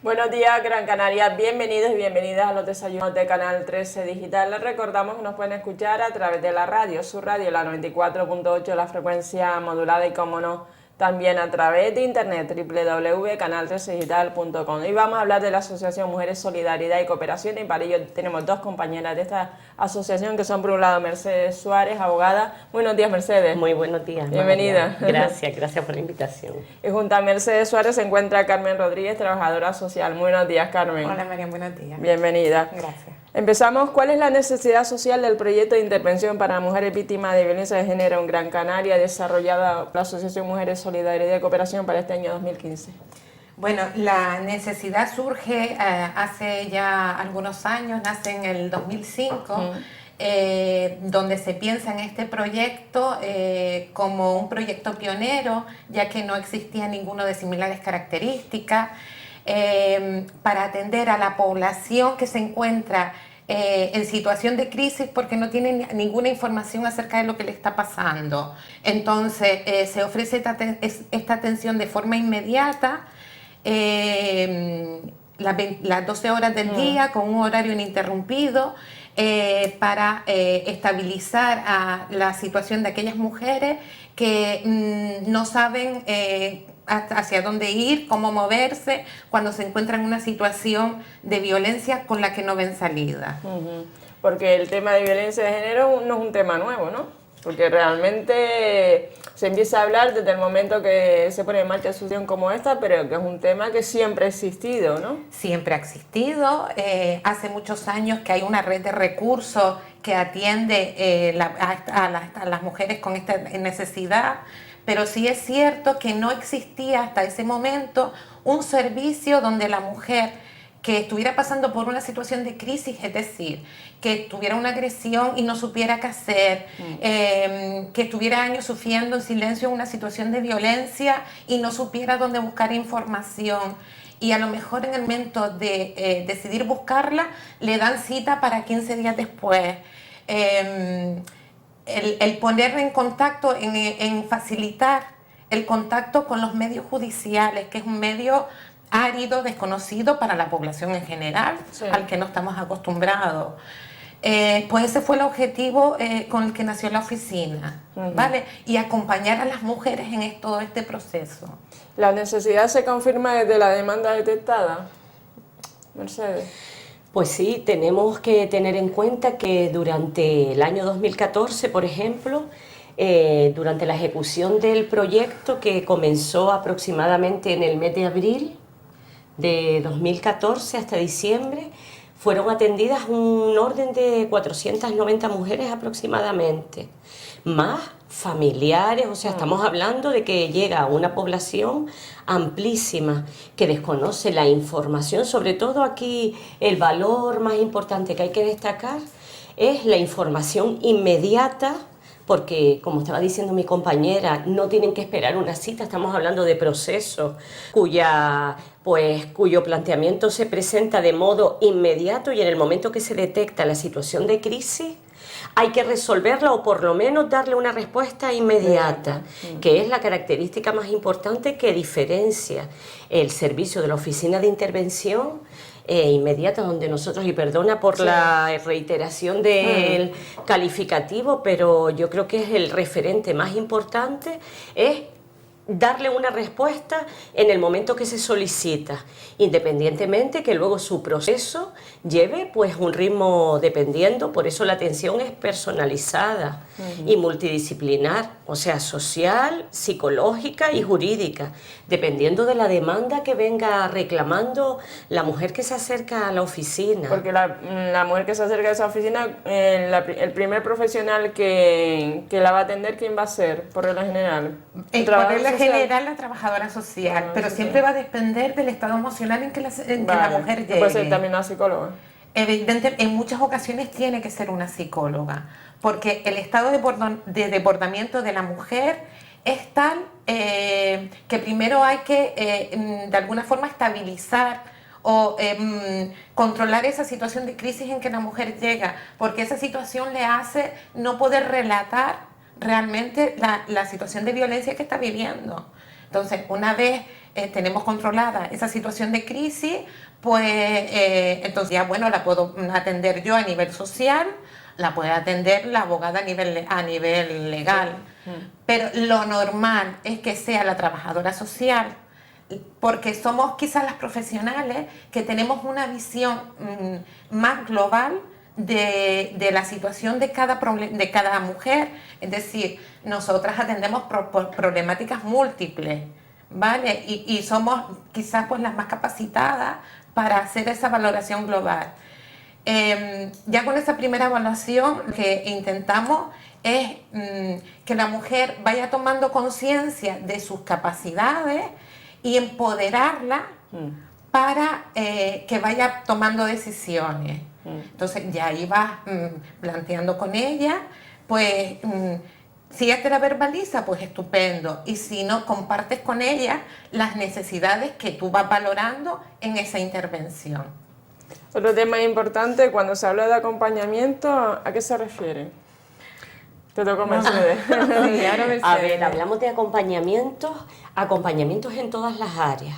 Buenos días, Gran Canaria. Bienvenidos y bienvenidas a los desayunos de Canal 13 Digital. Les recordamos que nos pueden escuchar a través de la radio, su radio, la 94.8, la frecuencia modulada y, como no, también a través de internet, www.canal13digital.com. Y vamos a hablar de la Asociación Mujeres Solidaridad y Cooperación, y para ello tenemos dos compañeras de esta asociación, que son, por un lado, Mercedes Suárez, abogada. Buenos días, Mercedes. Muy buenos días. Bienvenida. Gracias por la invitación. Y junto a Mercedes Suárez se encuentra Carmen Rodríguez, trabajadora social. Buenos días, Carmen. Hola, María, buenos días. Bienvenida. Gracias. Empezamos. ¿Cuál es la necesidad social del proyecto de intervención para mujeres víctimas de violencia de género en Gran Canaria, desarrollada por la Asociación Mujeres Solidaridad y Cooperación para este año 2015? Bueno, la necesidad surge hace ya algunos años, nace en el 2005, donde se piensa en este proyecto como un proyecto pionero, ya que no existía ninguno de similares características, para atender a la población que se encuentra en situación de crisis porque no tienen ninguna información acerca de lo que le está pasando. Entonces se ofrece esta atención de forma inmediata, las 12 horas del día, con un horario ininterrumpido, para estabilizar a la situación de aquellas mujeres que no saben hacia dónde ir, cómo moverse cuando se encuentran en una situación de violencia con la que no ven salida. Porque el tema de violencia de género no es un tema nuevo, ¿no? Porque realmente se empieza a hablar desde el momento que se pone en marcha una asociación como esta, pero que es un tema que siempre ha existido, ¿no? Siempre ha existido. Hace muchos años que hay una red de recursos que atiende a las mujeres con esta necesidad, pero sí es cierto que no existía hasta ese momento un servicio donde la mujer que estuviera pasando por una situación de crisis, es decir, que tuviera una agresión y no supiera qué hacer, que estuviera años sufriendo en silencio una situación de violencia y no supiera dónde buscar información, y a lo mejor en el momento de decidir buscarla, le dan cita para 15 días después. El poner en contacto, en facilitar el contacto con los medios judiciales, que es un medio árido, desconocido para la población en general, sí, al que no estamos acostumbrados. Pues ese fue el objetivo con el que nació la oficina, ¿vale? Y acompañar a las mujeres en todo este proceso. ¿La necesidad se confirma desde la demanda detectada, Mercedes? Pues sí, tenemos que tener en cuenta que durante el año 2014, por ejemplo, durante la ejecución del proyecto, que comenzó aproximadamente en el mes de abril de 2014 hasta diciembre, fueron atendidas un orden de 490 mujeres aproximadamente, más familiares. O sea, estamos hablando de que llega a una población amplísima que desconoce la información. Sobre todo aquí el valor más importante que hay que destacar es la información inmediata, porque, como estaba diciendo mi compañera, no tienen que esperar una cita. Estamos hablando de procesos cuyo planteamiento se presenta de modo inmediato, y en el momento que se detecta la situación de crisis hay que resolverla, o por lo menos darle una respuesta inmediata, que es la característica más importante que diferencia el servicio de la oficina de intervención inmediata, donde nosotros, y perdona por la reiteración del calificativo, pero yo creo que es el referente más importante, es darle una respuesta en el momento que se solicita, independientemente que luego su proceso lleve pues un ritmo dependiendo. Por eso la atención es personalizada y multidisciplinar, o sea, social, psicológica y jurídica, dependiendo de la demanda que venga reclamando la mujer que se acerca a la oficina. Porque la mujer que se acerca a esa oficina, el primer profesional que la va a atender, ¿quién va a ser, por regla general? Por regla general, la trabajadora social, pero siempre va a depender del estado emocional en que la mujer llegue. Puede ser también una psicóloga. Evidentemente, en muchas ocasiones tiene que ser una psicóloga, porque el estado de desbordamiento de la mujer es tal que primero hay que, de alguna forma, estabilizar o controlar esa situación de crisis en que la mujer llega, porque esa situación le hace no poder relatar realmente la situación de violencia que está viviendo. Entonces, una vez tenemos controlada esa situación de crisis, pues entonces ya bueno, la puedo atender yo a nivel social, la puede atender la abogada a nivel legal. Pero lo normal es que sea la trabajadora social, porque somos quizás las profesionales que tenemos una visión más global de la situación de cada mujer. Es decir, nosotras atendemos problemáticas múltiples, ¿vale? Y somos quizás pues las más capacitadas para hacer esa valoración global. Ya con esa primera evaluación lo que intentamos es que la mujer vaya tomando conciencia de sus capacidades y empoderarla para que vaya tomando decisiones. Entonces ya ahí vas planteando con ella, pues si ella te la verbaliza, pues estupendo, y si no, compartes con ella las necesidades que tú vas valorando en esa intervención. Otro tema importante, cuando se habla de acompañamiento, ¿a qué se refiere? Te toco, Mercedes. Sí, ahora Mercedes. A ver, hablamos de acompañamientos en todas las áreas.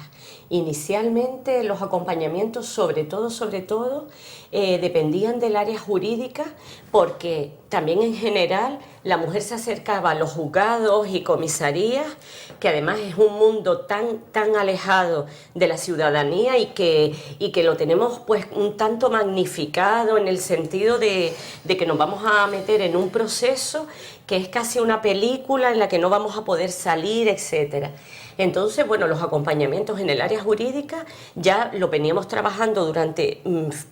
Inicialmente los acompañamientos, sobre todo, dependían del área jurídica, porque también en general la mujer se acercaba a los juzgados y comisarías, que además es un mundo tan alejado de la ciudadanía y que lo tenemos pues un tanto magnificado en el sentido de que nos vamos a meter en un proceso que es casi una película en la que no vamos a poder salir, etcétera. Entonces, bueno, los acompañamientos en el área jurídica ya lo veníamos trabajando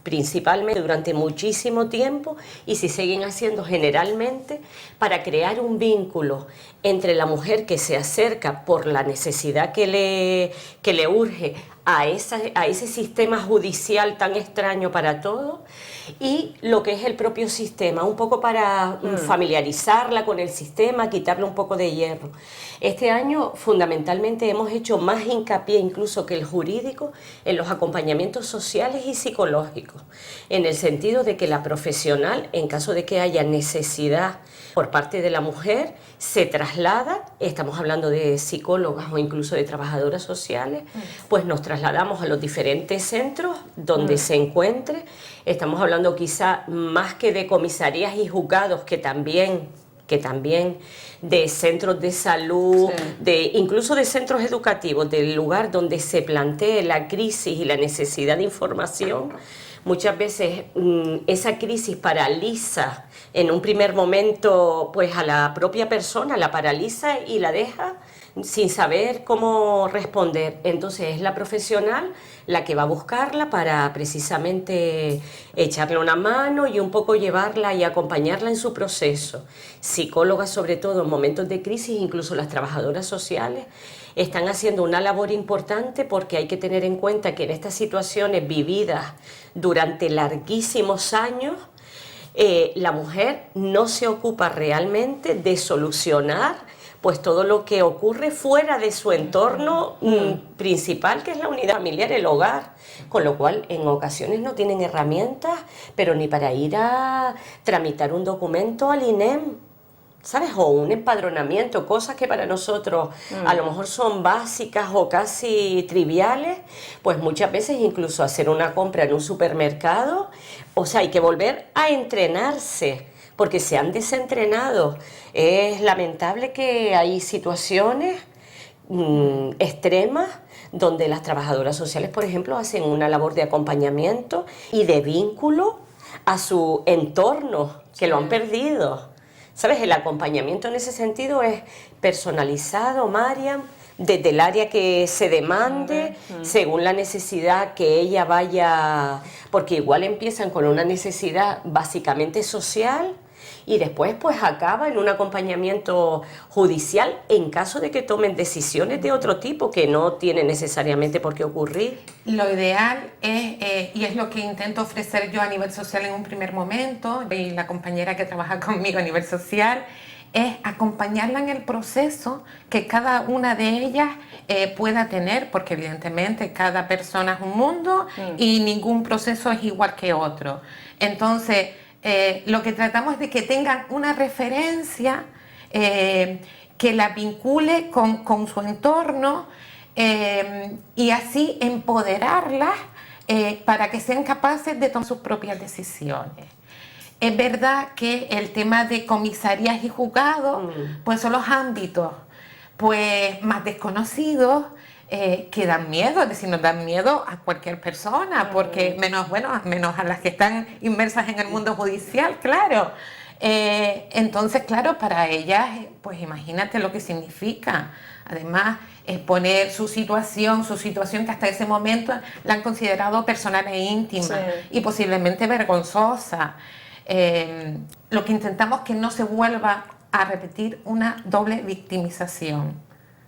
principalmente durante muchísimo tiempo, y se siguen haciendo generalmente para crear un vínculo entre la mujer que se acerca por la necesidad que le urge a ese sistema judicial tan extraño para todos, y lo que es el propio sistema, un poco para familiarizarla con el sistema, quitarle un poco de hierro. Este año fundamentalmente hemos hecho más hincapié incluso que el jurídico en los acompañamientos sociales y psicológicos, en el sentido de que la profesional, en caso de que haya necesidad por parte de la mujer, se traslada, estamos hablando de psicólogas o incluso de trabajadoras sociales, pues nos trasladamos a los diferentes centros donde se encuentre. Estamos hablando quizá más que de comisarías y juzgados, que también de centros de salud, incluso de centros educativos, del lugar donde se plantee la crisis y la necesidad de información. Muchas veces esa crisis paraliza en un primer momento pues a la propia persona, la paraliza y la deja sin saber cómo responder. Entonces es la profesional la que va a buscarla para precisamente echarle una mano y un poco llevarla y acompañarla en su proceso. Psicólogas, sobre todo en momentos de crisis, incluso las trabajadoras sociales, están haciendo una labor importante, porque hay que tener en cuenta que en estas situaciones vividas durante larguísimos años, la mujer no se ocupa realmente de solucionar pues todo lo que ocurre fuera de su entorno principal, que es la unidad familiar, el hogar, con lo cual en ocasiones no tienen herramientas, pero ni para ir a tramitar un documento al INEM, ¿sabes? O un empadronamiento, cosas que para nosotros a lo mejor son básicas o casi triviales, pues muchas veces incluso hacer una compra en un supermercado, o sea, hay que volver a entrenarse, porque se han desentrenado. Es lamentable que hay situaciones extremas donde las trabajadoras sociales, por ejemplo, hacen una labor de acompañamiento y de vínculo a su entorno, que lo han perdido. ¿Sabes? El acompañamiento en ese sentido es personalizado, Mariam, desde el área que se demande, según la necesidad que ella vaya, porque igual empiezan con una necesidad básicamente social y después pues acaba en un acompañamiento judicial en caso de que tomen decisiones de otro tipo que no tienen necesariamente por qué ocurrir. Lo ideal es, y es lo que intento ofrecer yo a nivel social en un primer momento, y la compañera que trabaja conmigo a nivel social, es acompañarla en el proceso que cada una de ellas pueda tener, porque evidentemente cada persona es un mundo y ningún proceso es igual que otro. Entonces, lo que tratamos es de que tengan una referencia que la vincule con su entorno y así empoderarlas para que sean capaces de tomar sus propias decisiones. Es verdad que el tema de comisarías y juzgados, pues son los ámbitos pues más desconocidos, que dan miedo, es decir, nos dan miedo a cualquier persona, porque menos a las que están inmersas en el mundo judicial, claro. Entonces, claro, para ellas, pues imagínate lo que significa. Además, exponer su situación que hasta ese momento la han considerado personal e íntima y posiblemente vergonzosa. Lo que intentamos es que no se vuelva a repetir una doble victimización,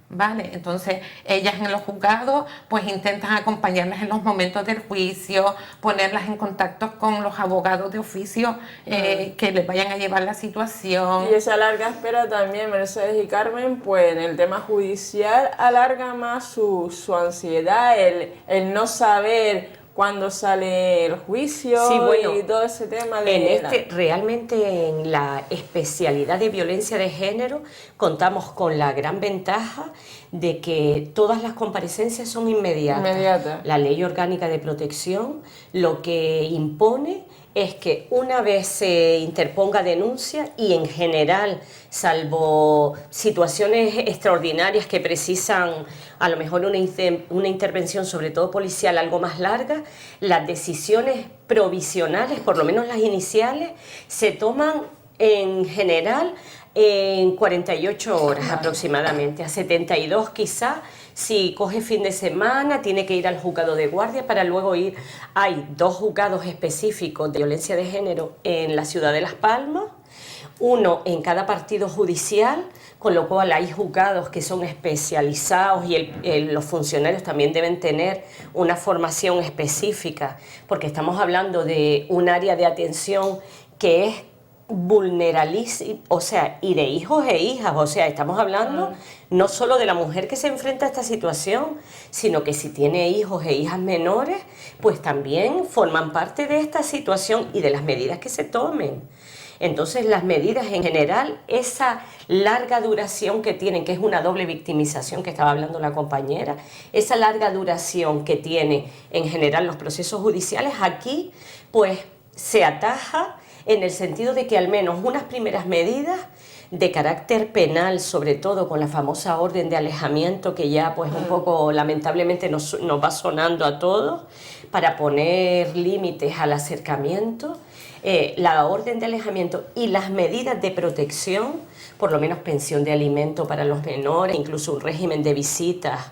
¿vale? Entonces ellas en los juzgados pues intentan acompañarlas en los momentos del juicio, ponerlas en contacto con los abogados de oficio que les vayan a llevar la situación. Y esa larga espera también, Mercedes y Carmen, pues en el tema judicial alarga más su ansiedad, el no saber cuando sale el juicio, sí, bueno, y todo ese tema de... Realmente en la especialidad de violencia de género contamos con la gran ventaja de que todas las comparecencias son inmediatas. La Ley Orgánica de Protección lo que impone es que una vez se interponga denuncia y en general, salvo situaciones extraordinarias que precisan a lo mejor una intervención, sobre todo policial, algo más larga, las decisiones provisionales, por lo menos las iniciales, se toman en general en 48 horas aproximadamente, a 72 quizá. Si coge fin de semana, tiene que ir al juzgado de guardia para luego ir. Hay 2 juzgados específicos de violencia de género en la ciudad de Las Palmas, uno en cada partido judicial, con lo cual hay juzgados que son especializados y los funcionarios también deben tener una formación específica, porque estamos hablando de un área de atención que es vulnerabilidad, o sea, y de hijos e hijas, o sea, estamos hablando no solo de la mujer que se enfrenta a esta situación, sino que si tiene hijos e hijas menores, pues también forman parte de esta situación y de las medidas que se tomen. Entonces, las medidas en general, esa larga duración que tienen, que es una doble victimización que estaba hablando la compañera, esa larga duración que tiene en general los procesos judiciales, aquí pues se ataja en el sentido de que al menos unas primeras medidas de carácter penal, sobre todo con la famosa orden de alejamiento que ya pues un poco lamentablemente nos va sonando a todos, para poner límites al acercamiento, la orden de alejamiento y las medidas de protección, por lo menos pensión de alimento para los menores, incluso un régimen de visitas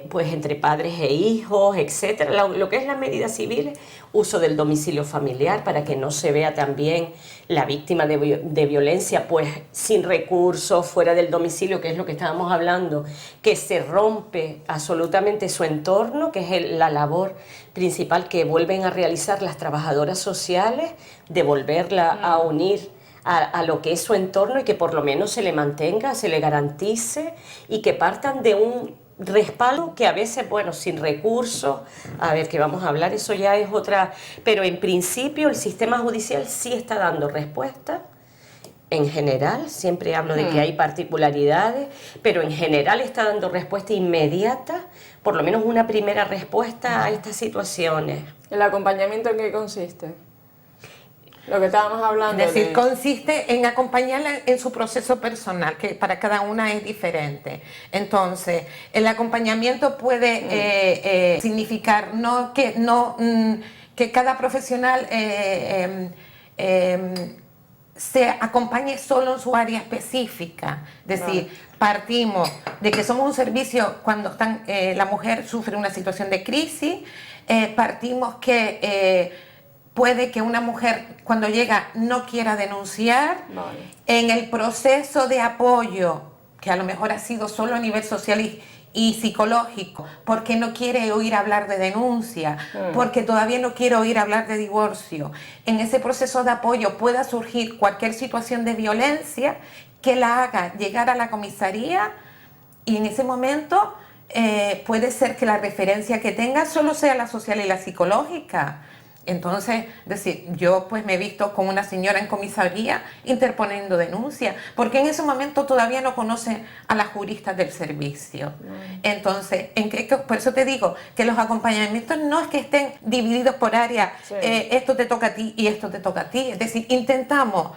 pues entre padres e hijos, etcétera. Lo que es las medidas civiles, uso del domicilio familiar para que no se vea también la víctima de violencia pues sin recursos, fuera del domicilio, que es lo que estábamos hablando, que se rompe absolutamente su entorno, que es la labor principal que vuelven a realizar las trabajadoras sociales, de volverla a unir a lo que es su entorno y que por lo menos se le mantenga, se le garantice y que partan de un respaldo que a veces, bueno, sin recursos, a ver, que vamos a hablar, eso ya es otra, pero en principio el sistema judicial sí está dando respuesta, en general, siempre hablo de que hay particularidades, pero en general está dando respuesta inmediata, por lo menos una primera respuesta a estas situaciones. ¿El acompañamiento en qué consiste? Lo que estábamos hablando. Es decir, consiste en acompañarla en su proceso personal, que para cada una es diferente. Entonces, el acompañamiento puede significar que cada profesional se acompañe solo en su área específica. Es decir, partimos de que somos un servicio cuando la mujer sufre una situación de crisis, partimos que puede que una mujer cuando llega no quiera denunciar, en el proceso de apoyo, que a lo mejor ha sido solo a nivel social y psicológico, porque no quiere oír hablar de denuncia, porque todavía no quiere oír hablar de divorcio. En ese proceso de apoyo pueda surgir cualquier situación de violencia que la haga llegar a la comisaría y en ese momento puede ser que la referencia que tenga solo sea la social y la psicológica. Entonces, decir, yo pues me he visto con una señora en comisaría interponiendo denuncia, porque en ese momento todavía no conoce a las juristas del servicio. Entonces, por eso te digo que los acompañamientos no es que estén divididos por área, Sí. Esto te toca a ti y esto te toca a ti. Es decir, intentamos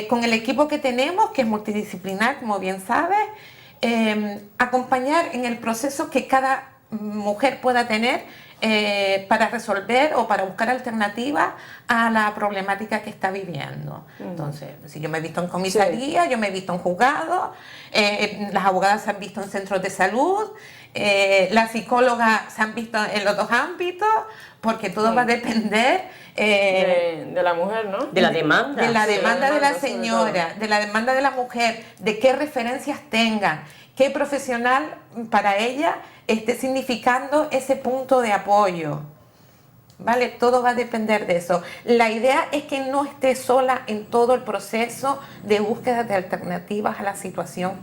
con el equipo que tenemos, que es multidisciplinar, como bien sabes, acompañar en el proceso que cada mujer pueda tener para resolver o para buscar alternativas a la problemática que está viviendo. Entonces, si yo me he visto en comisaría, yo me he visto en juzgado, las abogadas se han visto en centros de salud, las psicólogas se han visto en los dos ámbitos, porque todo va a depender de la mujer, ¿no? De la demanda. de la Sí, demanda de la sobre señora, todo. de la demanda de la mujer, de qué referencias tengan, qué profesional para ella esté significando ese punto de apoyo. ¿Vale? Todo va a depender de eso. La idea es que no esté sola en todo el proceso de búsqueda de alternativas a la situación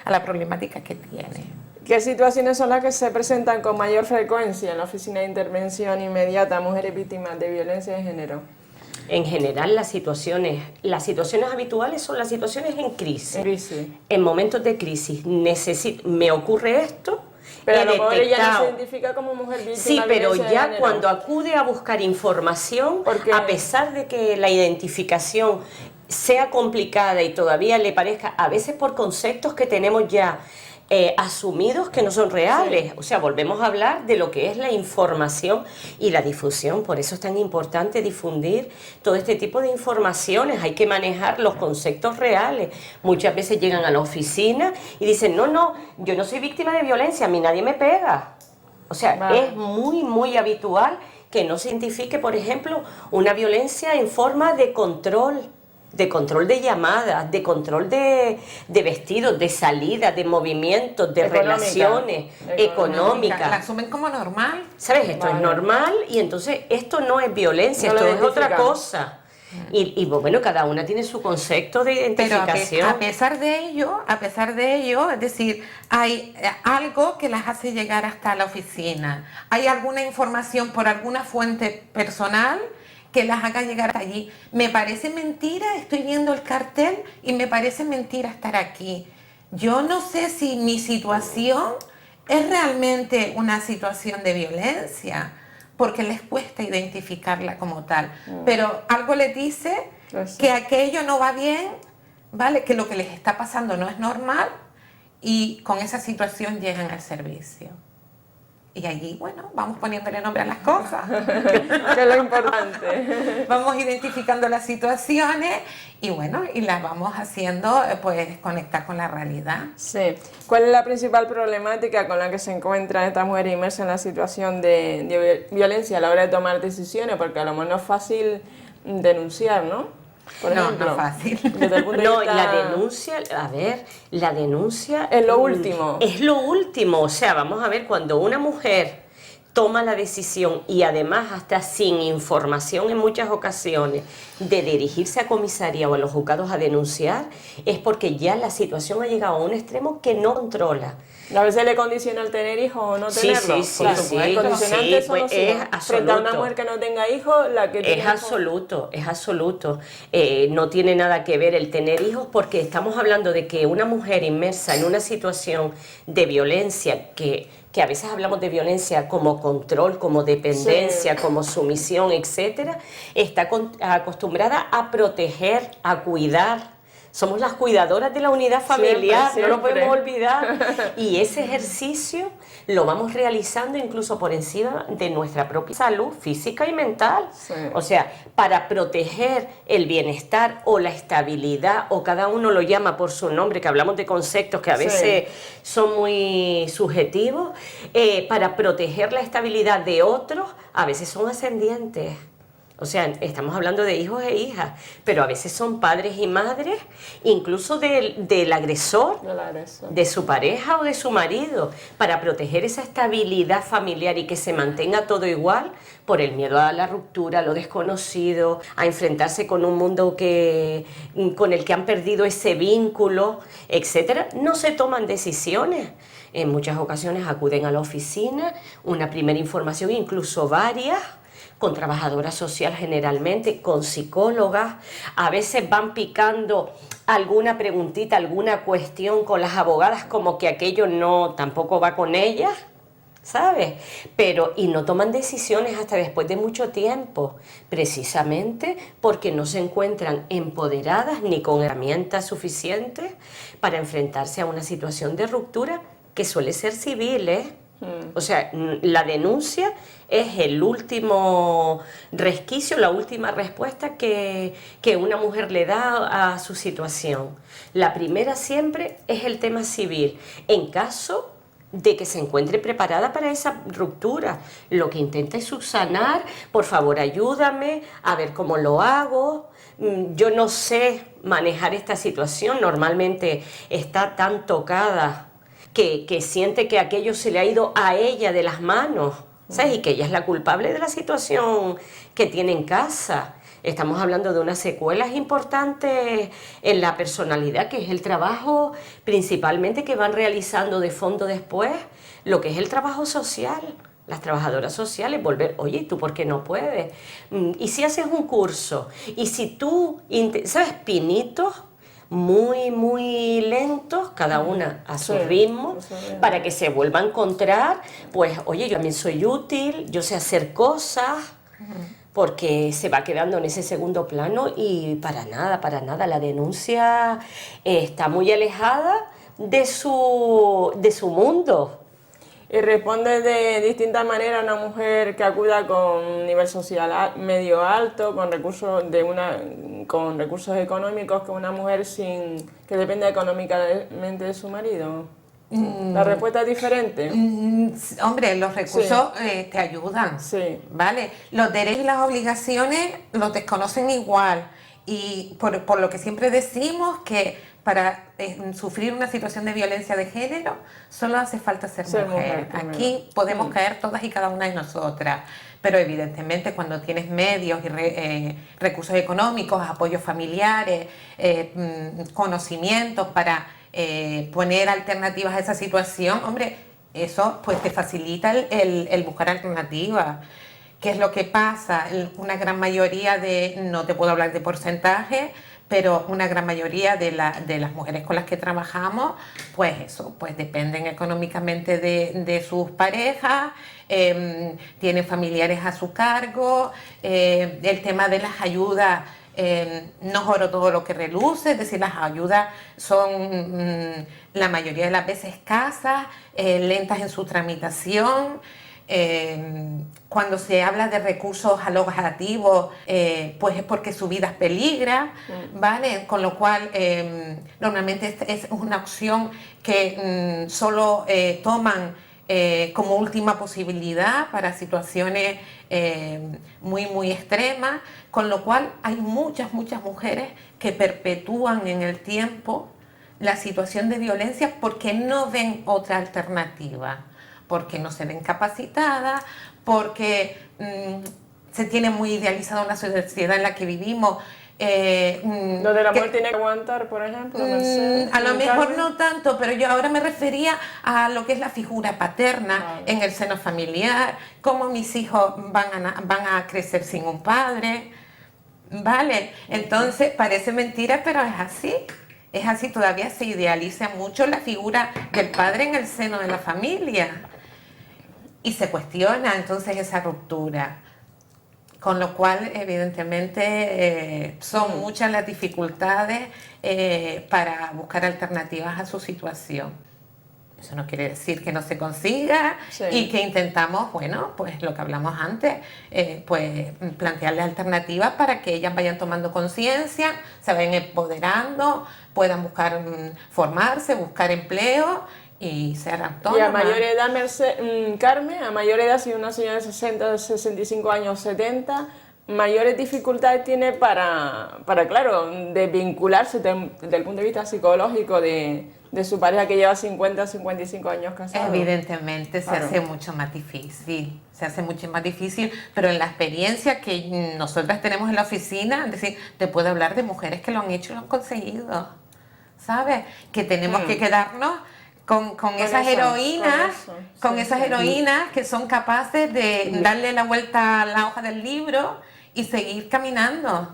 a la problemática que tiene. ¿Qué situaciones son las que se presentan con mayor frecuencia en la Oficina de Intervención Inmediata a Mujeres Víctimas de Violencia de Género? En general, las situaciones habituales son las situaciones en crisis. En crisis. En momentos de crisis, me ocurre esto, Pero he a lo mejor ella no detectado. se identifica como mujer víctima Sí, de pero violencia de ya género. cuando acude a buscar información, Porque a pesar de que la identificación sea complicada y todavía le parezca, a veces por conceptos que tenemos ya asumidos que no son reales. Sí. O sea, volvemos a hablar de lo que es la información y la difusión. Por eso es tan importante difundir todo este tipo de informaciones. Hay que manejar los conceptos reales. Muchas veces llegan a la oficina y dicen, no, yo no soy víctima de violencia, a mí nadie me pega. O sea, Vale. es muy habitual que no se identifique, por ejemplo, una violencia en forma de control de llamadas, de control de vestidos, de salidas, de movimientos, de Económica. relaciones La económicas. asumen como normal. ¿Sabes? Esto Vale. es normal y entonces esto no es violencia, No lo esto es otra identifican. cosa. Y bueno, cada una tiene su concepto de Pero identificación. a pesar de ello, es decir, hay algo que las hace llegar hasta la oficina. Hay alguna información por alguna fuente personal que las haga llegar hasta allí. Me parece mentira, estoy viendo el cartel y me parece mentira estar aquí. Yo no sé si mi situación es realmente una situación de violencia, porque les cuesta identificarla como tal. Pero algo les dice Eso. que aquello no va bien, ¿vale? Que lo que les está pasando no es normal y con esa situación llegan al servicio. Y allí, bueno, vamos poniéndole nombre a las cosas. Que es lo importante. Vamos identificando las situaciones y bueno, y las vamos haciendo, pues, conectar con la realidad. Sí. ¿Cuál es la principal problemática con la que se encuentran estas mujeres inmersas en la situación de violencia a la hora de tomar decisiones? Porque a lo mejor no es fácil denunciar, ¿no? Por No, ejemplo, no es fácil. desde el punto de No, vista- la denuncia Es lo último. Es lo último, o sea, vamos a ver, cuando una mujer toma la decisión y además hasta sin información en muchas ocasiones de dirigirse a comisaría o a los juzgados a denunciar, es porque ya la situación ha llegado a un extremo que no controla. A veces le condiciona el tener hijos o no Sí, tenerlos. sí, Claro, sí, el condicionante sí, son pues los es hijos. Frente a una absoluto. mujer que no tenga hijos, la que tiene Es hijos- absoluto, es absoluto. No tiene nada que ver el tener hijos porque estamos hablando de que una mujer inmersa en una situación de violencia que a veces hablamos de violencia como control, como dependencia, Sí. como sumisión, etcétera, está acostumbrada a proteger, a cuidar. Somos las cuidadoras de la unidad familiar, Siempre, no lo siempre. podemos olvidar. Y ese ejercicio lo vamos realizando incluso por encima de nuestra propia salud física y mental. Sí. O sea, para proteger el bienestar o la estabilidad, o cada uno lo llama por su nombre, que hablamos de conceptos que a Sí. veces son muy subjetivos, para proteger la estabilidad de otros, a veces son ascendientes. O sea, estamos hablando de hijos e hijas, pero a veces son padres y madres, incluso del agresor, Claro, eso. de su pareja o de su marido, para proteger esa estabilidad familiar y que se mantenga todo igual por el miedo a la ruptura, a lo desconocido, a enfrentarse con un mundo con el que han perdido ese vínculo, etcétera. No se toman decisiones. En muchas ocasiones acuden a la oficina, una primera información, incluso varias, con trabajadora social generalmente, con psicólogas, a veces van picando alguna preguntita, alguna cuestión con las abogadas, como que aquello no, tampoco va con ellas, ¿sabes? Pero, y no toman decisiones hasta después de mucho tiempo, precisamente porque no se encuentran empoderadas ni con herramientas suficientes para enfrentarse a una situación de ruptura que suele ser civil, ¿eh? O sea, la denuncia es el último resquicio, la última respuesta que una mujer le da a su situación. La primera siempre es el tema civil, en caso de que se encuentre preparada para esa ruptura. Lo que intenta es subsanar, por favor ayúdame, a ver cómo lo hago. Yo no sé manejar esta situación, normalmente está tan tocada que siente que aquello se le ha ido a ella de las manos, ¿sabes? Y que ella es la culpable de la situación que tiene en casa. Estamos hablando de unas secuelas importantes en la personalidad, que es el trabajo principalmente que van realizando de fondo después, lo que es el trabajo social. Las trabajadoras sociales, volver, oye, ¿tú por qué no puedes? Y si haces un curso, y si tú, ¿sabes? Pinitos muy, muy lentos, cada una a su ritmo, para que se vuelva a encontrar, pues, oye, yo también soy útil, yo sé hacer cosas, porque se va quedando en ese segundo plano y para nada, la denuncia está muy alejada de su mundo. Y responde de distintas maneras a una mujer que acuda con un nivel social medio alto, con con recursos económicos, que una mujer que depende económicamente de su marido. ¿La respuesta es diferente? Hombre, los recursos te ayudan, Sí. ¿vale? Los derechos y las obligaciones los desconocen igual. Y por lo que siempre decimos que para sufrir una situación de violencia de género solo hace falta ser mujer. Aquí podemos caer todas y cada una de nosotras, pero evidentemente cuando tienes medios y recursos económicos, apoyos familiares, conocimientos para poner alternativas a esa situación, hombre, eso pues te facilita el buscar alternativas. ¿Qué es lo que pasa? Una gran mayoría no te puedo hablar de porcentaje, pero una gran mayoría de las mujeres con las que trabajamos, pues eso, pues dependen económicamente de sus parejas, tienen familiares a su cargo, el tema de las ayudas no es oro todo lo que reluce, es decir, las ayudas son la mayoría de las veces escasas, lentas en su tramitación. Cuando se habla de recursos alojativos, pues es porque su vida peligra, ¿vale? Con lo cual, normalmente es una opción que solo toman como última posibilidad para situaciones muy, muy extremas, con lo cual hay muchas mujeres que perpetúan en el tiempo la situación de violencia porque no ven otra alternativa, porque no se ven capacitadas, porque se tiene muy idealizada una sociedad en la que vivimos. Donde la mujer tiene que aguantar, por ejemplo. A lo mejor no tanto, pero yo ahora me refería a lo que es la figura paterna en el seno familiar, cómo mis hijos van a crecer sin un padre, ¿vale? Entonces parece mentira, pero es así. Es así, todavía se idealiza mucho la figura del padre en el seno de la familia y se cuestiona entonces esa ruptura. Con lo cual, evidentemente, son muchas las dificultades para buscar alternativas a su situación. Eso no quiere decir que no se consiga y que intentamos, bueno, pues lo que hablamos antes, pues plantearles alternativas para que ellas vayan tomando conciencia, se vayan empoderando, puedan buscar formarse, buscar empleo y ser autónomas. Y a mayor edad, Carmen, a mayor edad, si una señora de 60, 65 años, 70, mayores dificultades tiene para claro, de vincularse desde el punto de vista psicológico de su pareja que lleva 50, 55 años casada. Evidentemente se hace mucho más difícil, pero en la experiencia que nosotras tenemos en la oficina, es decir, te puedo hablar de mujeres que lo han hecho y lo han conseguido, ¿sabes? Que tenemos que quedarnos con esas heroínas, con esas heroínas que son capaces de darle la vuelta a la hoja del libro y seguir caminando.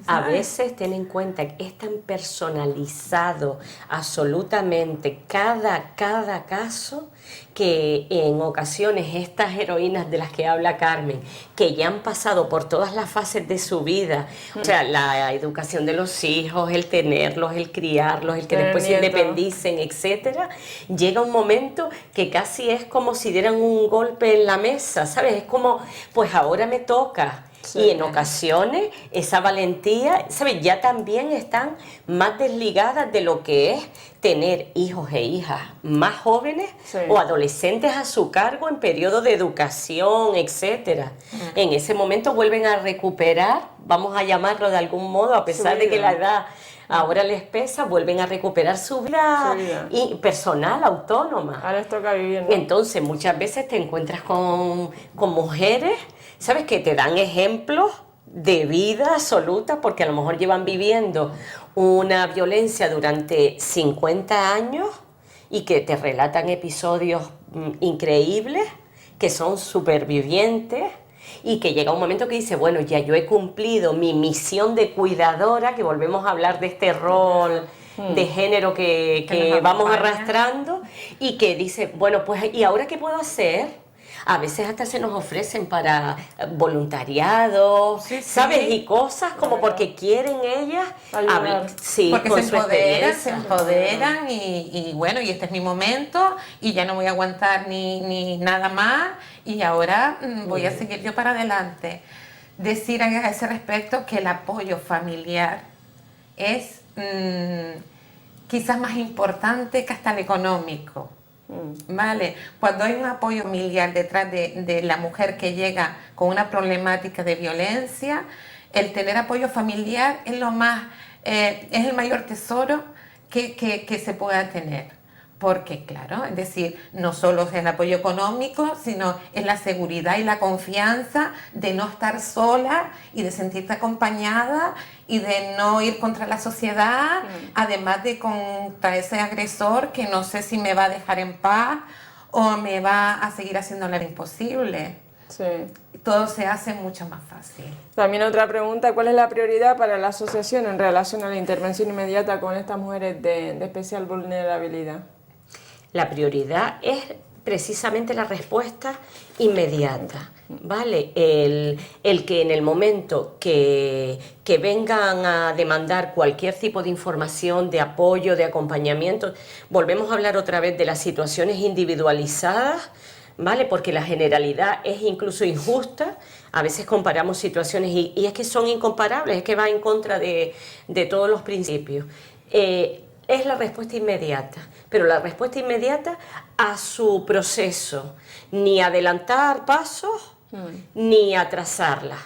A veces ten en cuenta que es tan personalizado absolutamente cada caso que en ocasiones estas heroínas de las que habla Carmen, que ya han pasado por todas las fases de su vida, o sea, la educación de los hijos, el tenerlos, el criarlos, el que después se independicen, etcétera, llega un momento que casi es como si dieran un golpe en la mesa, ¿sabes? Es como, pues ahora me toca. Sí. Y en ocasiones esa valentía, ¿sabes? Ya también están más desligadas de lo que es tener hijos e hijas más jóvenes o adolescentes a su cargo en periodo de educación, etcétera. En ese momento vuelven a recuperar, vamos a llamarlo de algún modo, a pesar de que la edad ahora les pesa, vuelven a recuperar su vida y personal, autónoma. Ahora les toca vivir, ¿no? Entonces muchas veces te encuentras con mujeres, ¿sabes? Que te dan ejemplos de vida absoluta porque a lo mejor llevan viviendo una violencia durante 50 años y que te relatan episodios increíbles, que son supervivientes y que llega un momento que dice, bueno, ya yo he cumplido mi misión de cuidadora, que volvemos a hablar de este rol de género que vamos arrastrando y que dice, bueno, pues ¿y ahora qué puedo hacer? A veces hasta se nos ofrecen para voluntariado, ¿sabes? Y cosas como porque quieren ellas hablar, porque se empoderan y bueno, y este es mi momento y ya no voy a aguantar ni nada más y ahora voy a seguir yo para adelante. Decir a ese respecto que el apoyo familiar es quizás más importante que hasta el económico. Vale, cuando hay un apoyo familiar detrás de la mujer que llega con una problemática de violencia, el tener apoyo familiar es es el mayor tesoro que se pueda tener. Porque, claro, es decir, no solo es el apoyo económico, sino es la seguridad y la confianza de no estar sola y de sentirte acompañada y de no ir contra la sociedad, además de contra ese agresor que no sé si me va a dejar en paz o me va a seguir haciendo lo imposible. Sí. Todo se hace mucho más fácil. También otra pregunta, ¿cuál es la prioridad para la asociación en relación a la intervención inmediata con estas mujeres de especial vulnerabilidad? La prioridad es precisamente la respuesta inmediata, ¿vale? El que en el momento que vengan a demandar cualquier tipo de información, de apoyo, de acompañamiento, volvemos a hablar otra vez de las situaciones individualizadas, ¿vale? Porque la generalidad es incluso injusta. A veces comparamos situaciones y es que son incomparables, es que va en contra de todos los principios. Es la respuesta inmediata, pero la respuesta inmediata a su proceso, ni adelantar pasos, ni atrasarlas.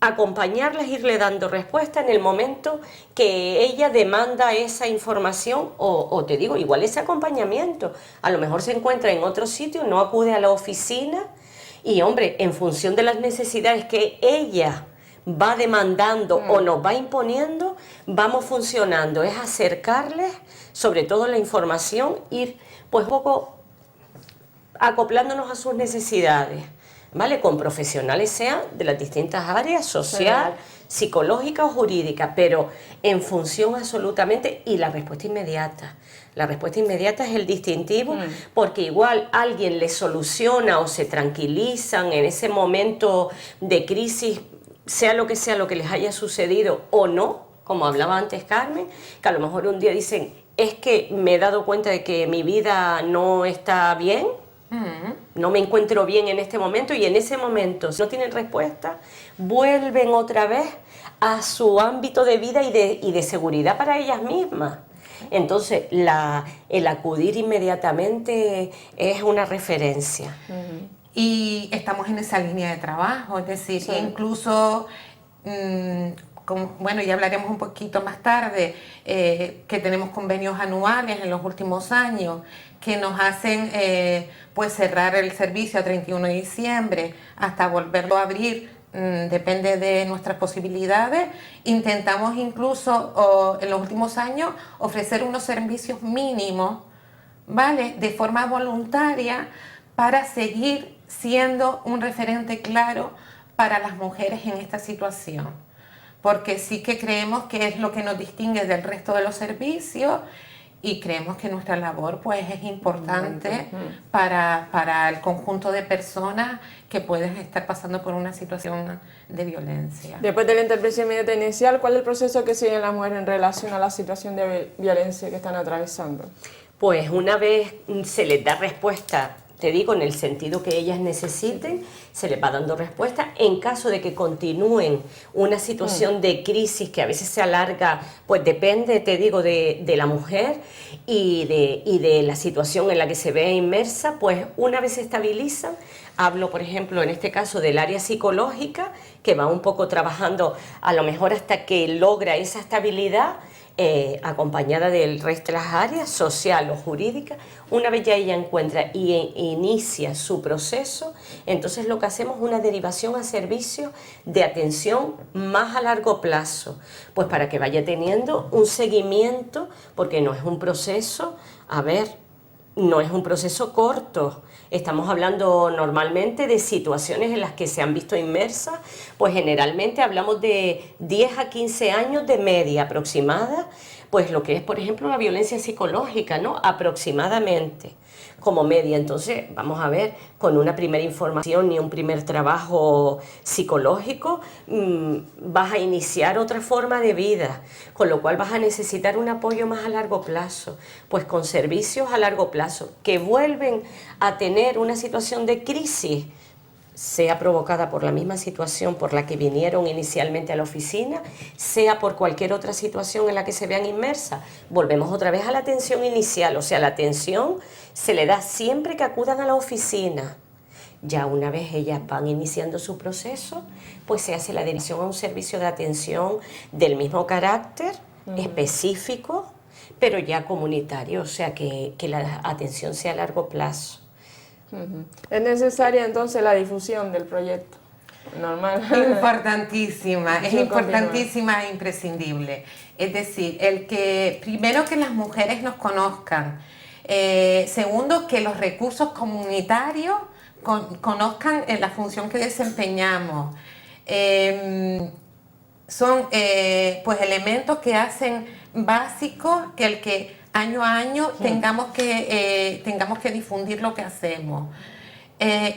Acompañarlas, irle dando respuesta en el momento que ella demanda esa información o te digo, igual ese acompañamiento. A lo mejor se encuentra en otro sitio, no acude a la oficina y, hombre, en función de las necesidades que ella va demandando o nos va imponiendo, vamos funcionando. Es acercarles, sobre todo la información, ir pues un poco acoplándonos a sus necesidades, ¿vale? Con profesionales sean de las distintas áreas, social, psicológica o jurídica, pero en función absolutamente y la respuesta inmediata. La respuesta inmediata es el distintivo porque igual alguien le soluciona o se tranquilizan en ese momento de crisis, sea lo que les haya sucedido o no, como hablaba antes Carmen, que a lo mejor un día dicen, es que me he dado cuenta de que mi vida no está bien, no me encuentro bien en este momento y en ese momento, si no tienen respuesta, vuelven otra vez a su ámbito de vida y de seguridad para ellas mismas. Entonces, el acudir inmediatamente es una referencia. Y estamos en esa línea de trabajo, es decir, incluso, bueno, ya hablaremos un poquito más tarde, que tenemos convenios anuales en los últimos años que nos hacen pues cerrar el servicio a 31 de diciembre hasta volverlo a abrir, depende de nuestras posibilidades. Intentamos incluso en los últimos años ofrecer unos servicios mínimos ¿vale? De forma voluntaria para seguir siendo un referente claro para las mujeres en esta situación. Porque sí que creemos que es lo que nos distingue del resto de los servicios y creemos que nuestra labor pues es importante para el conjunto de personas que pueden estar pasando por una situación de violencia. Después de la intervención inmediata inicial, ¿cuál es el proceso que siguen las mujeres en relación a la situación de violencia que están atravesando? Pues una vez se les da respuesta, te digo, en el sentido que ellas necesiten, se les va dando respuesta. En caso de que continúen una situación de crisis que a veces se alarga, pues depende, te digo, de la mujer y de la situación en la que se ve inmersa, pues una vez se estabilizan, hablo, por ejemplo, en este caso del área psicológica, que va un poco trabajando a lo mejor hasta que logra esa estabilidad, acompañada del resto de las áreas, social o jurídica. Una vez ya ella encuentra y inicia su proceso, entonces lo que hacemos es una derivación a servicios de atención más a largo plazo, pues para que vaya teniendo un seguimiento, porque no es un proceso, no es un proceso corto. Estamos hablando normalmente de situaciones en las que se han visto inmersas, pues generalmente hablamos de 10 a 15 años de media aproximada, pues lo que es, por ejemplo, la violencia psicológica, ¿no? Aproximadamente, como media. Entonces, vamos a ver, con una primera información y un primer trabajo psicológico, vas a iniciar otra forma de vida, con lo cual vas a necesitar un apoyo más a largo plazo, pues con servicios a largo plazo, que vuelven a tener una situación de crisis, sea provocada por la misma situación por la que vinieron inicialmente a la oficina, sea por cualquier otra situación en la que se vean inmersas. Volvemos otra vez a la atención inicial, o sea, la atención se le da siempre que acudan a la oficina. Ya una vez ellas van iniciando su proceso, pues se hace la dirección a un servicio de atención del mismo carácter, específico, pero ya comunitario, o sea, que la atención sea a largo plazo. ¿Es necesaria entonces la difusión del proyecto? Normal. Importantísima, es importantísima e imprescindible. Es decir, primero que las mujeres nos conozcan, segundo que los recursos comunitarios conozcan la función que desempeñamos. Son pues elementos que hacen básicos que el que año a año tengamos que difundir lo que hacemos.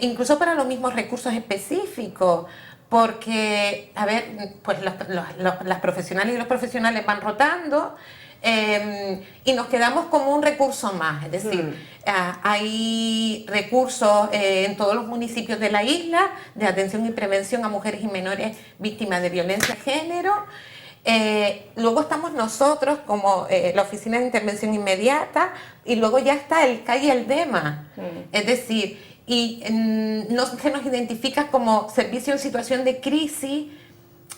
Incluso para los mismos recursos específicos, porque, a ver, pues las profesionales y los profesionales van rotando y nos quedamos como un recurso más. Es decir, hay recursos en todos los municipios de la isla de atención y prevención a mujeres y menores víctimas de violencia de género. Luego estamos nosotros como la Oficina de Intervención Inmediata y luego ya está el CAI y el DEMA. Es decir, y no se nos identifica como servicio en situación de crisis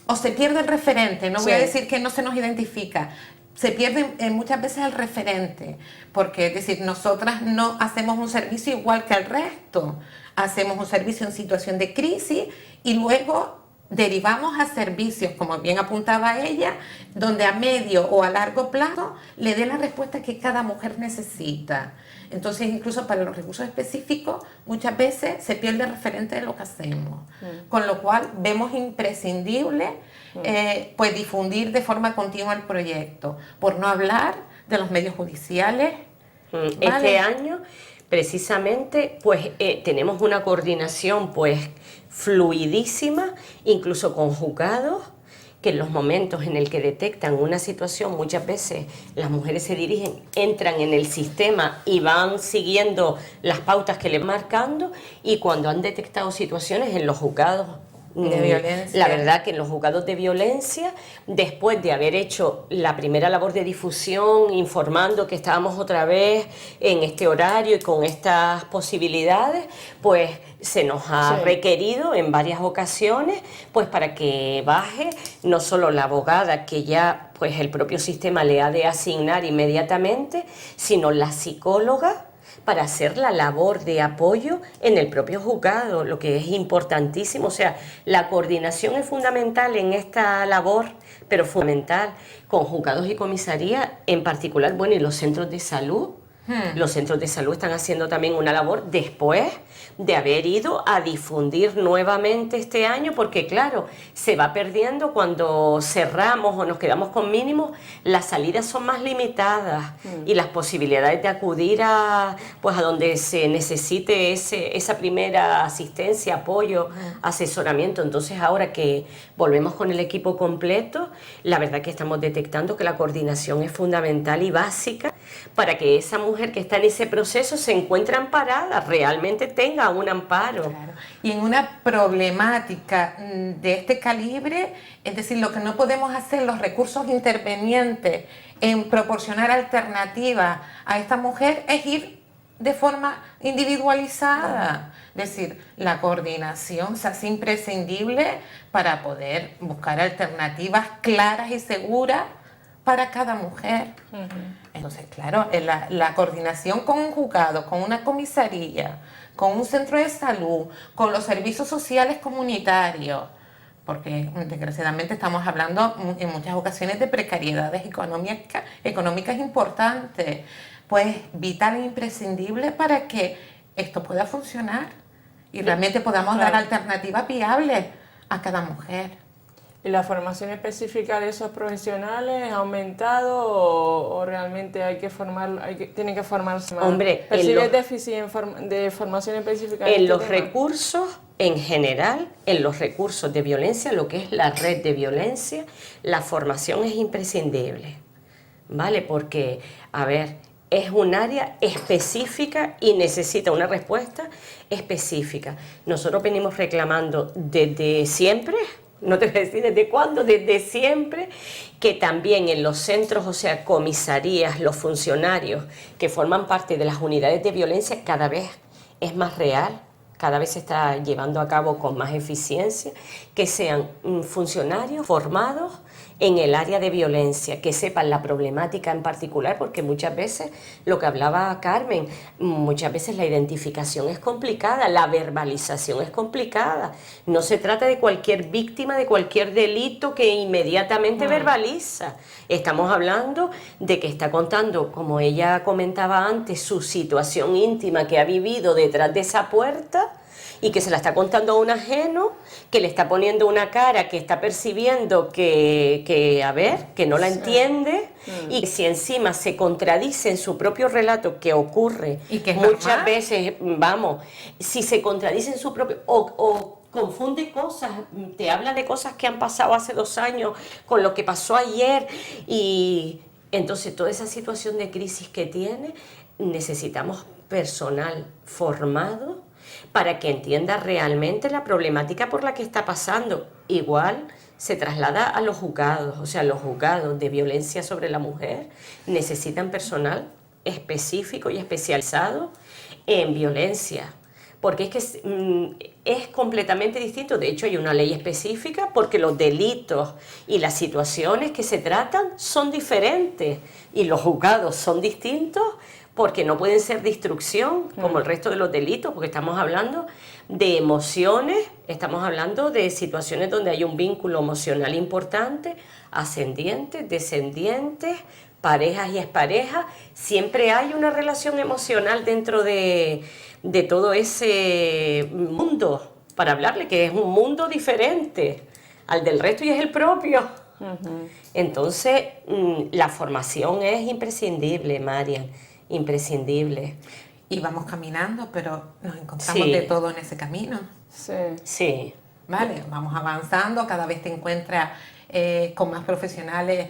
o se pierde el referente. No voy a decir que no se nos identifica. Se pierde muchas veces el referente, porque es decir, nosotras no hacemos un servicio igual que el resto. Hacemos un servicio en situación de crisis y luego derivamos a servicios, como bien apuntaba ella, donde a medio o a largo plazo le dé la respuesta que cada mujer necesita. Entonces, incluso para los recursos específicos, muchas veces se pierde el referente de lo que hacemos. Con lo cual, vemos imprescindible pues difundir de forma continua el proyecto. Por no hablar de los medios judiciales. ¿Vale? Este año, precisamente, pues tenemos una coordinación, pues, fluidísima, incluso con juzgados, que en los momentos en el que detectan una situación, muchas veces las mujeres se dirigen, entran en el sistema y van siguiendo las pautas que le van marcando, y cuando han detectado situaciones en los juzgados de violencia. La verdad que en los juzgados de violencia, después de haber hecho la primera labor de difusión, informando que estábamos otra vez en este horario y con estas posibilidades, pues se nos ha requerido en varias ocasiones, pues para que baje no solo la abogada, que ya pues el propio sistema le ha de asignar inmediatamente, sino la psicóloga, para hacer la labor de apoyo en el propio juzgado, lo que es importantísimo. O sea, la coordinación es fundamental en esta labor, pero fundamental con juzgados y comisarías en particular, bueno, y los centros de salud, Los centros de salud están haciendo también una labor después de haber ido a difundir nuevamente este año, porque claro, se va perdiendo cuando cerramos o nos quedamos con mínimos, las salidas son más limitadas y las posibilidades de acudir a donde se necesite esa primera asistencia, apoyo, asesoramiento. Entonces ahora que volvemos con el equipo completo, la verdad que estamos detectando que la coordinación es fundamental y básica para que esa mujer que está en ese proceso se encuentre amparada, realmente tenga un amparo. Claro. Y en una problemática de este calibre, es decir, lo que no podemos hacer, los recursos intervenientes en proporcionar alternativas a esta mujer es ir de forma individualizada. Es decir, la coordinación se hace imprescindible para poder buscar alternativas claras y seguras para cada mujer. Entonces, claro, la coordinación con un juzgado, con una comisaría, con un centro de salud, con los servicios sociales comunitarios, porque desgraciadamente estamos hablando en muchas ocasiones de precariedades económicas importantes, pues vital e imprescindible para que esto pueda funcionar y realmente podamos dar alternativas viables a cada mujer. ¿Y la formación específica de esos profesionales ha aumentado o realmente tienen que formarse más? Hombre, ¿Percibes déficit de formación específica? En los recursos, en general, en los recursos de violencia, lo que es la red de violencia, la formación es imprescindible, ¿vale? Porque, a ver, es un área específica y necesita una respuesta específica. Nosotros venimos reclamando desde siempre, no te voy a decir desde cuándo, desde siempre, que también en los centros, o sea, comisarías, los funcionarios que forman parte de las unidades de violencia, cada vez es más real, cada vez se está llevando a cabo con más eficiencia, que sean funcionarios formados en el área de violencia, que sepan la problemática en particular, porque muchas veces, lo que hablaba Carmen, muchas veces la identificación es complicada, la verbalización es complicada. No se trata de cualquier víctima de cualquier delito que inmediatamente verbaliza. Estamos hablando de que está contando, como ella comentaba antes, su situación íntima que ha vivido detrás de esa puerta, y que se la está contando a un ajeno, que le está poniendo una cara, que está percibiendo que no la entiende, y si encima se contradice en su propio relato, que ocurre y que muchas veces, si se contradice en su propio... o confunde cosas, te habla de cosas que han pasado hace 2 años con lo que pasó ayer, y entonces toda esa situación de crisis que tiene, necesitamos personal formado para que entienda realmente la problemática por la que está pasando. Igual se traslada a los juzgados, o sea, los juzgados de violencia sobre la mujer necesitan personal específico y especializado en violencia, porque es que es completamente distinto. De hecho, hay una ley específica porque los delitos y las situaciones que se tratan son diferentes y los juzgados son distintos, porque no pueden ser de instrucción como el resto de los delitos, porque estamos hablando de emociones, estamos hablando de situaciones donde hay un vínculo emocional importante, ascendientes, descendientes, parejas y exparejas, siempre hay una relación emocional dentro de todo ese mundo, para hablarle que es un mundo diferente al del resto y es el propio. Entonces, la formación es imprescindible, Marian. Imprescindible. Y vamos caminando, pero nos encontramos de todo en ese camino. Sí. Vale, vamos avanzando, cada vez te encuentras con más profesionales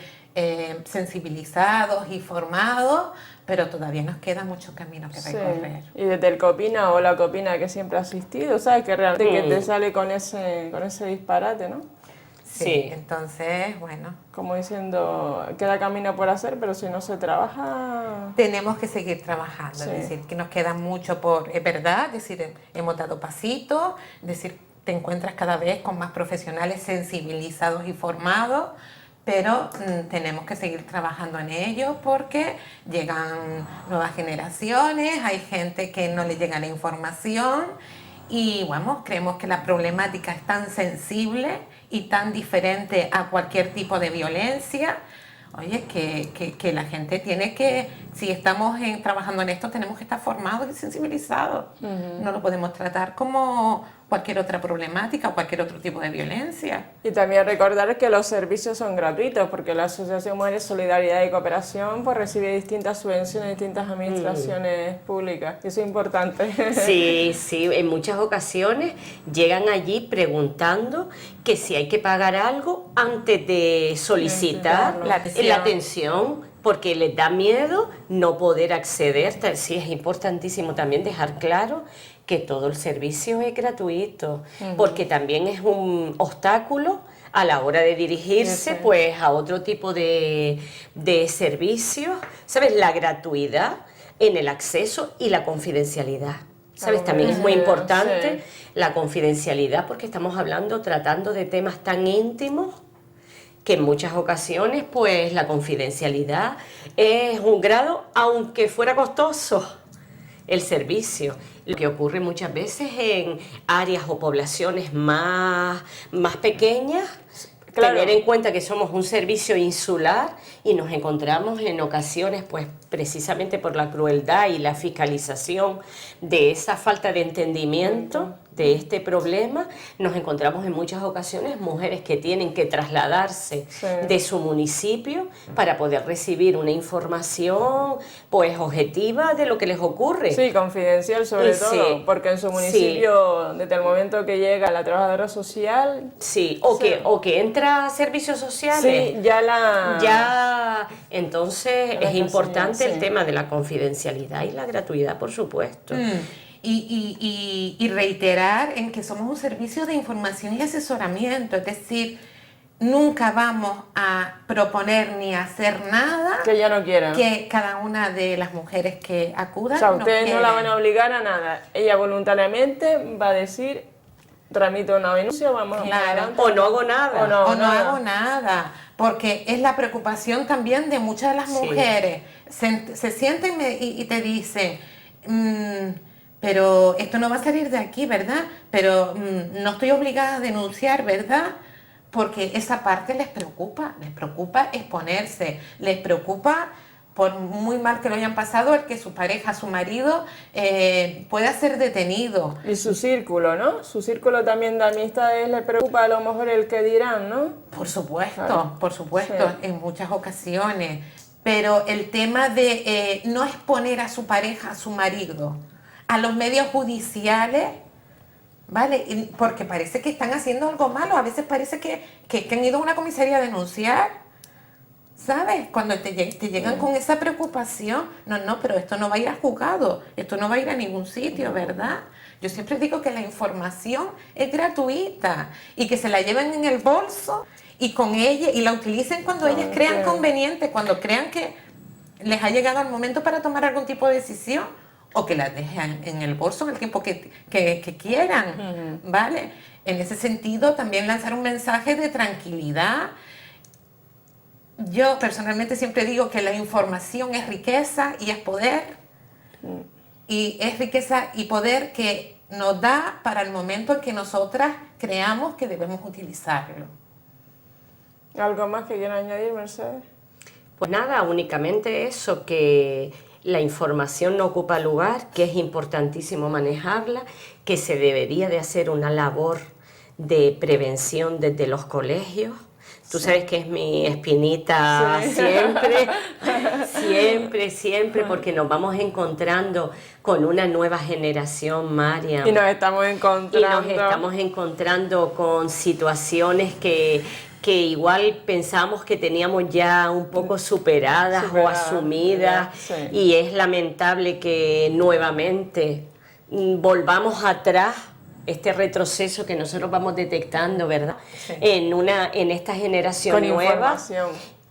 sensibilizados y formados, pero todavía nos queda mucho camino que recorrer. Y desde el Copina o la Copina que siempre ha asistido, ¿sabes? Que realmente que te sale con ese disparate, ¿no? Sí, entonces, bueno. Como diciendo, queda camino por hacer, pero si no se trabaja... Tenemos que seguir trabajando, es decir, que nos queda mucho es verdad, es decir, hemos dado pasitos, es decir, te encuentras cada vez con más profesionales sensibilizados y formados, pero tenemos que seguir trabajando en ello porque llegan nuevas generaciones, hay gente que no le llega la información y, bueno, creemos que la problemática es tan sensible y tan diferente a cualquier tipo de violencia, Oye, que la gente tiene que, si estamos trabajando en esto, tenemos que estar formados y sensibilizados. No lo podemos tratar como cualquier otra problemática o cualquier otro tipo de violencia. Y también recordar que los servicios son gratuitos, porque la Asociación Mujeres Solidaridad y Cooperación pues recibe distintas subvenciones de distintas administraciones públicas. Eso es importante. Sí, sí, en muchas ocasiones llegan allí preguntando que si hay que pagar algo antes de solicitar la atención, porque les da miedo no poder acceder. Sí, es importantísimo también dejar claro que todo el servicio es gratuito, porque también es un obstáculo a la hora de dirigirse pues a otro tipo de servicios, ¿sabes? La gratuidad en el acceso y la confidencialidad, ¿sabes? También es muy importante la confidencialidad, porque estamos tratando de temas tan íntimos que en muchas ocasiones pues la confidencialidad es un grado, aunque fuera costoso el servicio. Lo que ocurre muchas veces en áreas o poblaciones más pequeñas, tener en cuenta que somos un servicio insular y nos encontramos en ocasiones, pues precisamente por la crueldad y la fiscalización de esa falta de entendimiento de este problema, nos encontramos en muchas ocasiones mujeres que tienen que trasladarse de su municipio para poder recibir una información pues objetiva de lo que les ocurre. Sí, confidencial sobre todo, porque en su municipio, desde el momento que llega la trabajadora social... O que entra a servicios sociales. Entonces es importante el tema de la confidencialidad y la gratuidad, por supuesto. Y reiterar en que somos un servicio de información y asesoramiento, es decir, nunca vamos a proponer ni hacer nada que ella no quiera, que cada una de las mujeres que acudan. O sea, ustedes no la van a obligar a nada, ella voluntariamente va a decir: tramito una denuncia, vamos adelante. O no hago nada. O no hago nada. Porque es la preocupación también de muchas de las mujeres. Se sienten y te dicen, pero esto no va a salir de aquí, ¿verdad? Pero no estoy obligada a denunciar, ¿verdad? Porque esa parte les preocupa exponerse, les preocupa, por muy mal que lo hayan pasado, el que su pareja, su marido, pueda ser detenido. Y su círculo, ¿no? Su círculo también de amistades le preocupa a lo mejor el que dirán, ¿no? Por supuesto, en muchas ocasiones. Pero el tema de no exponer a su pareja, a su marido, a los medios judiciales, ¿vale? Porque parece que están haciendo algo malo. A veces parece que han ido a una comisaría a denunciar. ¿Sabes? Cuando te llegan con esa preocupación, no, pero esto no va a ir a juzgado, esto no va a ir a ningún sitio, ¿verdad? Yo siempre digo que la información es gratuita y que se la lleven en el bolso y con ella y la utilicen cuando ellas crean conveniente, cuando crean que les ha llegado el momento para tomar algún tipo de decisión, o que la dejen en el bolso en el tiempo que quieran, ¿vale? En ese sentido, también lanzar un mensaje de tranquilidad. Yo personalmente siempre digo que la información es riqueza y es poder, y es riqueza y poder que nos da para el momento en que nosotras creamos que debemos utilizarlo. ¿Algo más que quieran añadir, Mercedes? Pues nada, únicamente eso, que la información no ocupa lugar, que es importantísimo manejarla, que se debería de hacer una labor de prevención desde los colegios. Tú sabes que es mi espinita siempre, porque nos vamos encontrando con una nueva generación, Mariam. Y nos estamos encontrando con situaciones que igual pensamos que teníamos ya un poco superadas o asumidas, y es lamentable que nuevamente volvamos atrás. Este retroceso que nosotros vamos detectando, ¿verdad? En esta generación nueva.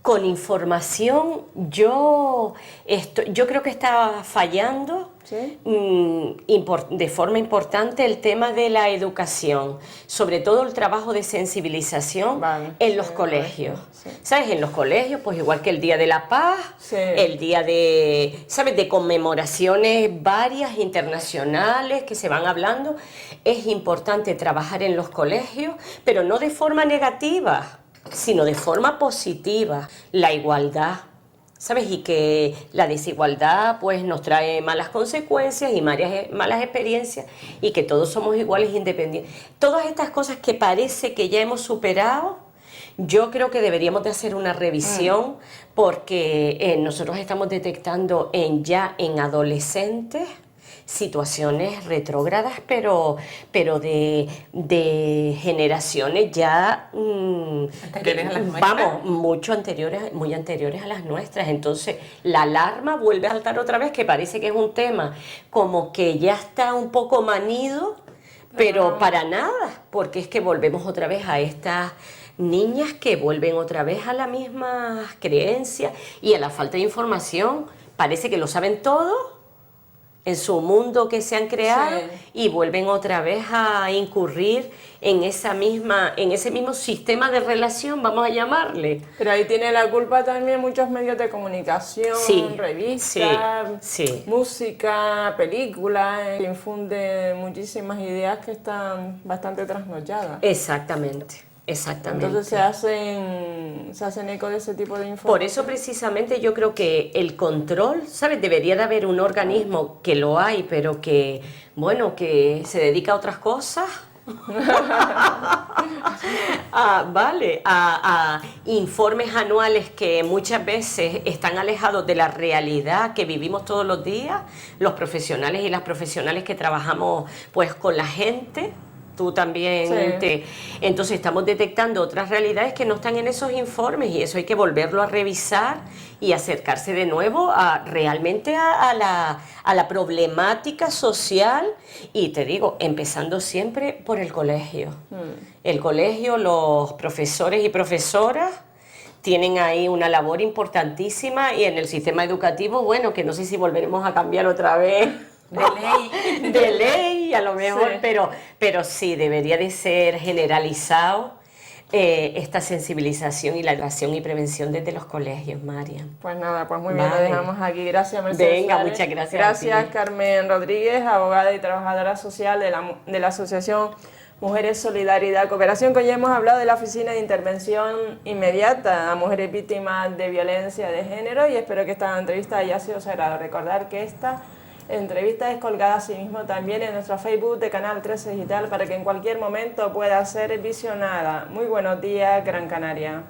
Con información, yo creo que está fallando de forma importante el tema de la educación, sobre todo el trabajo de sensibilización en los colegios. ¿Sabes? En los colegios, pues igual que el Día de la Paz, el día de, ¿sabes?, de conmemoraciones varias internacionales que se van hablando. Es importante trabajar en los colegios, pero no de forma negativa. sino de forma positiva, la igualdad, ¿sabes? Y que la desigualdad pues nos trae malas consecuencias y malas experiencias y que todos somos iguales e independientes. Todas estas cosas que parece que ya hemos superado, yo creo que deberíamos de hacer una revisión porque nosotros estamos detectando ya en adolescentes situaciones retrógradas, pero de generaciones ya Anteriores a las nuestras. vamos, muy anteriores a las nuestras. Entonces la alarma vuelve a saltar otra vez, que parece que es un tema como que ya está un poco manido, pero para nada, porque es que volvemos otra vez a estas niñas que vuelven otra vez a la misma creencia y a la falta de información. Parece que lo saben todo en su mundo que se han creado, Sí. y vuelven otra vez a incurrir en ese mismo sistema de relación, vamos a llamarle. Pero ahí tiene la culpa también muchos medios de comunicación, Sí, revistas, sí. música, películas, que infunden muchísimas ideas que están bastante trasnochadas. Exactamente. Entonces se hacen eco de ese tipo de información. Por eso precisamente yo creo que el control, ¿sabes? Debería de haber un organismo, que lo hay, pero que, bueno, que se dedica a otras cosas. A informes anuales que muchas veces están alejados de la realidad que vivimos todos los días, los profesionales y las profesionales que trabajamos pues con la gente. Tú también. Sí. Entonces estamos detectando otras realidades que no están en esos informes, y eso hay que volverlo a revisar y acercarse de nuevo realmente a la problemática social, y te digo, empezando siempre por el colegio. El colegio, los profesores y profesoras tienen ahí una labor importantísima, y en el sistema educativo, bueno, que no sé si volveremos a cambiar otra vez de ley, a lo mejor, Sí. pero sí, debería de ser generalizado esta sensibilización y la educación y prevención desde los colegios, Marian. Pues nada, pues muy bien, Vale. lo dejamos aquí. Gracias, Mercedes. Venga, Suárez. muchas gracias a Gracias, ti. Carmen Rodríguez, abogada y trabajadora social de la Asociación Mujeres Solidaridad Cooperación, que hoy hemos hablado de la Oficina de Intervención Inmediata a Mujeres Víctimas de Violencia de Género, y espero que esta entrevista haya sido sagrada. Recordar que esta entrevista es colgada asimismo también en nuestro Facebook de Canal 13 Digital para que en cualquier momento pueda ser visionada. Muy buenos días, Gran Canaria.